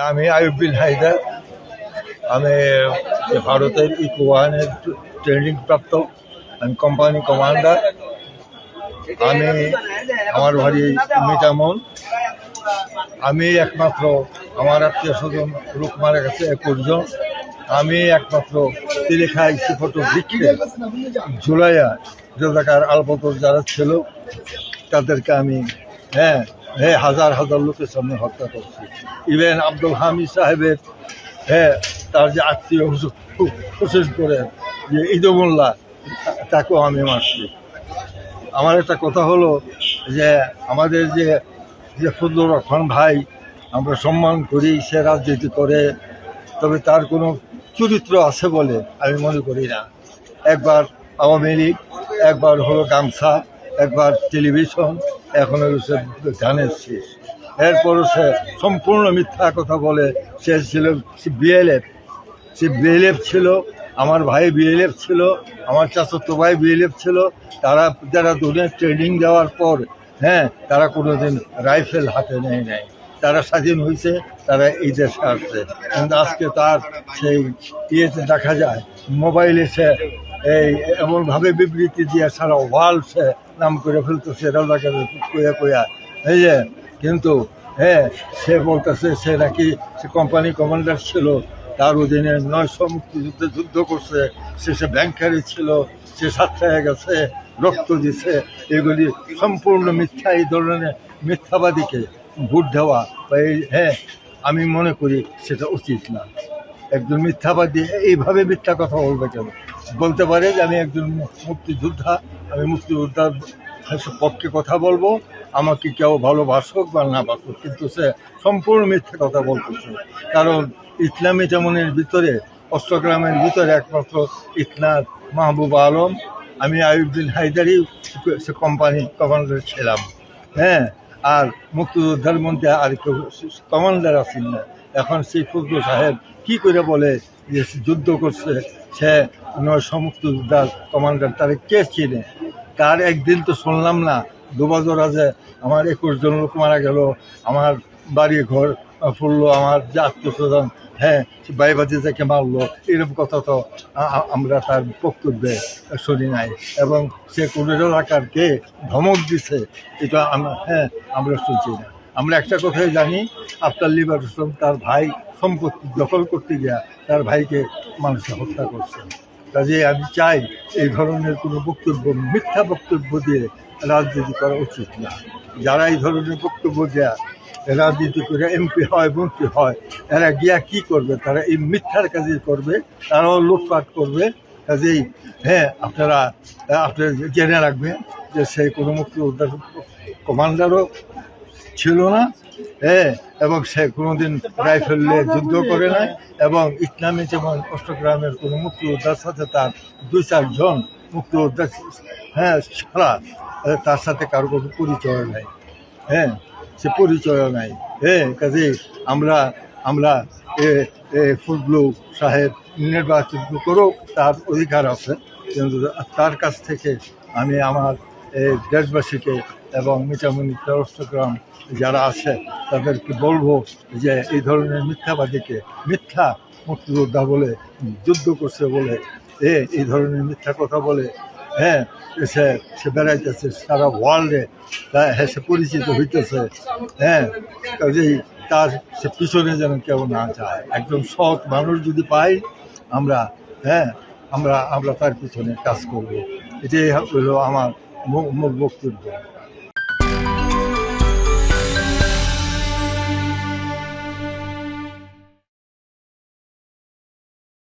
আমি আইয়ুব বিন হায়দার। আমি ভারতের ইকোওয়ানের ট্রেনিং প্রাপ্ত। আমি কোম্পানি কমান্ডার। আমি আমার বাড়ি মিঠামন। আমি একমাত্র, আমার আত্মীয় স্বজন লোক মারা গেছে 21 জন। আমি একমাত্র তিলেখাই সিফটো বৃক্ষে ঝুলাইয়া রাজাকার আলপতর যারা ছিল তাদেরকে আমি হাজার হাজার লোকের সামনে হত্যা করছি। ইভেন আব্দুল হামিদ সাহেবের তার যে আত্মীয় বিশেষ করে যে ঈদুল্লাহ, তাকেও আমি মারছি। আমার একটা কথা হলো যে আমাদের যে ফজলুর রহমান ভাই আমরা সম্মান করি, সে রাজনীতি করে, তবে তার কোনো চরিত্র আছে বলে আমি মনে করি না। একবার আওয়ামী লীগ, একবার হলো গামছা, একবার টেলিভিশন, এখন হলো সে ধানের শীষ। এরপরও সে সম্পূর্ণ মিথ্যা কথা বলে। সে ছিল বিএলএফ, সে বিএলএফ ছিল, আমার ভাই বিএলএফ ছিল, আমার চাচাতো ভাই বিএলএফ ছিল। তারা যারা দুনিয়া ট্রেনিং দেওয়ার পর তারা কোনোদিন রাইফেল হাতে নেয় নাই। তারা স্বাধীন হয়েছে, তারা এই দেশে আসছে। কিন্তু আজকে তার সেই ইয়েতে দেখা যায় মোবাইলে সে এমনভাবে বিবৃতি দিয়ে সারা ওয়ার্ল্ড সে নাম করে ফেলতেছে রাজাকে কইয়া এই যে। কিন্তু সে বলতেছে সে নাকি সে কোম্পানি কমান্ডার ছিল, তার অধীনে 900 মুক্তিযুদ্ধে যুদ্ধ করছে, সে ব্যাংকারি ছিল, সে সাতটায় গেছে, রক্ত দিছে। এগুলি সম্পূর্ণ মিথ্যা। এই ধরনের মিথ্যাবাদীকে ভোট দেওয়া বা আমি মনে করি সেটা উচিত না। একজন মিথ্যাবাদী এইভাবে মিথ্যা কথা বলবে কেন? বলতে পারে যে আমি একজন মুক্তিযোদ্ধা, আমি মুক্তিযোদ্ধার পক্ষে কথা বলবো, আমাকে কেউ ভালোবাসুক বা না বাসুক, কিন্তু সে সম্পূর্ণ মিথ্যা কথা বলতেছে। কারণ ইসলামী জামানের ভিতরে, অষ্টগ্রামের ভিতরে একমাত্র ইসনাদ মাহবুব আলম, আমি আইয়ুব বিন হায়দারই সে কোম্পানি কমান্ডার ছিলাম। আর মুক্তিযোদ্ধার মধ্যে আর কেউ কমান্ডার আছেন না। এখন সেই ফজলু সাহেব কি করে বলে যে যুদ্ধ করছে, সে 900 মুক্তিযোদ্ধার কমান্ডার? তারা কে চিনে? তার একদিন তো শুনলাম না দুবাজরা যে আমার 21 জন লোক মারা গেল, আমার বাড়ি ঘর ফুললো, আমার যে আত্মীয় স্বজন বাইবাজি যাকে মারলো, এরকম কথা তো আমরা তার বক্তব্যে শুনি নাই। এবং সে কোন এলাকারকে ধমক দিছে এটা আমরা শুনছি না। আমরা একটা কথাই জানি, আফতার লিবারেশন তার ভাই সম্পত্তি দখল করতে গিয়া তার ভাইকে মানুষে হত্যা করছে। কাজে আমি চাই এই ধরনের কোনো বক্তব্য, মিথ্যা বক্তব্য দিয়ে রাজনীতি করা উচিত না। যারা এই ধরনের বক্তব্য দেয়া রাজনীতি করে এমপি হয়, মন্ত্রী হয়, এরা গিয়া কি করবে? তারা এই মিথ্যার কাজই করবে, তারাও লুটপাট করবে। কাজেই আপনারা জেনে রাখবেন যে সেই কোনো মুক্তিযোদ্ধার কমান্ডারও ছিল না, এবং সে কোনোদিন রাইফেল নিয়ে যুদ্ধ করে নাই। এবং ইসলামী যেমন অষ্টগ্রামের কোনো মুক্তিযোদ্ধার সাথে তার 2-4 জন মুক্তিযোদ্ধা ছাড়া তার সাথে কারো কোনো পরিচয় নাই, সে পরিচয় নাই। কাজেই আমরা ফজলু সাহেব নির্বাচন করুক, তার অধিকার আছে, কিন্তু তার কাছ থেকে আমি আমার দেশবাসীকে এবং মিঠামণি চট্টগ্রাম যারা আছে তাদেরকে বলবো যে এই ধরনের মিথ্যাবাদীকে, মিথ্যা মুক্তিযোদ্ধা বলে, যুদ্ধ করছে বলে, এই ধরনের মিথ্যা কথা বলে সে বেড়াইতেছে সারা ওয়ার্ল্ডে, সে পরিচিত হইতেছে। কাজেই তার সে পিছনে যেন কেউ না যায়। একজন সৎ মানুষ যদি পাই আমরা আমরা তার পিছনে কাজ করবো। এটাই হলো আমার মূল বক্তব্য।